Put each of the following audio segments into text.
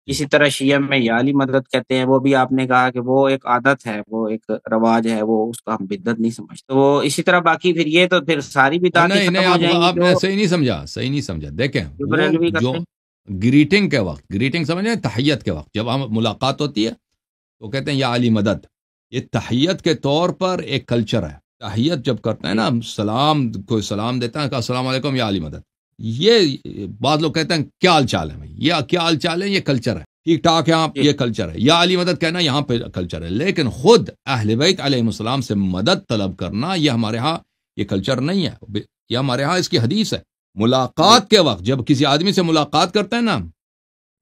جی اسی طرح شیعہ میں یا علی مدد کہتے ہیں، وہ بھی آپ نے کہا کہ وہ ایک عادت ہے، وہ ایک رواج ہے، وہ اس کا ہم بدعت نہیں سمجھتے۔ تو اسی طرح باقی پھر یہ تو پھر ساری بدعتیں نہیں نہیں، ختم ہو جائیں گی آپ جو نے صحیح نہیں سمجھا، صحیح نہیں سمجھا۔ دیکھیں جو وہ بریلوی جو کرتے ہیں۔ گریٹنگ کے وقت، گریٹنگ سمجھیں، تحیت کے وقت جب ہم ملاقات ہوتی ہے تو کہتے ہیں یا علی مدد، یہ تحیت کے طور پر ایک کلچر ہے۔ تحیت جب کرتے ہیں جی نا ہم، سلام، کوئی سلام دیتا ہے کہ السلام علیکم یا علی مدد، یہ بعض لوگ کہتے ہیں کیا حال چال ہے بھائی، یہ کیا حال چال ہے، یہ کلچر ہے، ٹھیک ٹھاک ہے آپ، جی یہ کلچر ہے۔ یا علی مدد کہنا یہاں پہ کلچر ہے، لیکن خود اہل بیت علیہ السلام سے مدد طلب کرنا یہ ہمارے ہاں یہ کلچر نہیں ہے، یہ ہمارے ہاں اس کی حدیث ہے۔ جی ملاقات کے وقت جب کسی آدمی سے ملاقات کرتے ہیں نا،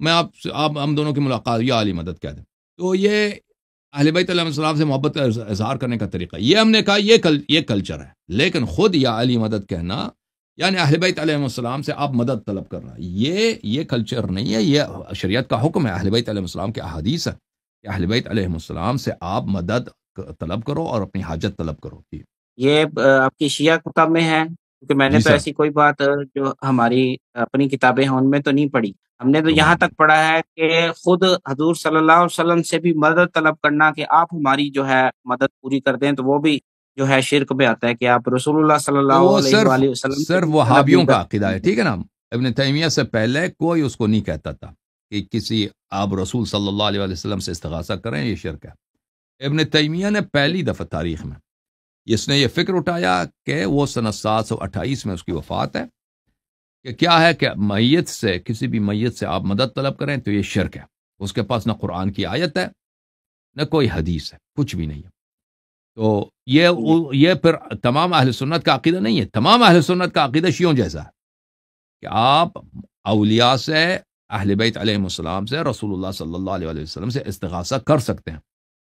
میں آپ ہم دونوں کی ملاقات یا علی مدد کہہ دیں، تو یہ اہل بیت علیہ السلام سے محبت کا اظہار کرنے کا طریقہ ہے۔ یہ ہم نے کہا یہ کلچر ہے، لیکن خود یا علی مدد کہنا یعنی اہل بیت علیہ السلام سے آپ مدد طلب کرنا، یہ کلچر نہیں ہے، یہ شریعت کا حکم ہے، اہل بیت علیہ السلام کے احادیث ہے کہ اہل بیت علیہ السلام سے آپ مدد طلب کرو اور اپنی حاجت طلب کرو۔ جی یہ آپ کی شیعہ کتاب میں ہے؟ کیونکہ میں نے جی تو سر، ایسی کوئی بات جو ہماری اپنی کتابیں ہیں ان میں تو نہیں پڑھی۔ ہم نے تو یہاں سبحان تک پڑھا ہے کہ خود حضور صلی اللہ علیہ وسلم سے بھی مدد طلب کرنا کہ آپ ہماری جو ہے مدد پوری کر دیں، تو وہ بھی جو ہے شرک میں آتا ہے کہ آپ رسول اللہ صلی تو اللہ وہ علیہ صرف وآلہ وسلم سے صرف بھی طلب وہابیوں نہیں کا عقیدہ ہے، کرتے۔ ٹھیک ہے نا؟ ابن تیمیہ سے پہلے کوئی اس کو نہیں کہتا تھا کہ کسی آپ رسول صلی اللہ علیہ وسلم سے استغاثہ کریں، یہ شرک ہے۔ ابن تیمیہ نے پہلی دفعہ تاریخ میں اس نے یہ فکر اٹھایا کہ وہ سنہ 728 میں اس کی وفات ہے، کہ کیا ہے کہ میت سے، کسی بھی میت سے آپ مدد طلب کریں تو یہ شرک ہے۔ اس کے پاس نہ قرآن کی آیت ہے نہ کوئی حدیث ہے، کچھ بھی نہیں ہے۔ تو جی یہ پھر تمام اہل سنت کا عقیدہ نہیں ہے، تمام اہل سنت کا عقیدہ شیعوں جیسا ہے کہ آپ اولیاء سے، اہل بیت علیہ السلام سے، رسول اللہ صلی اللہ علیہ وسلم سے استغاثہ کر سکتے ہیں۔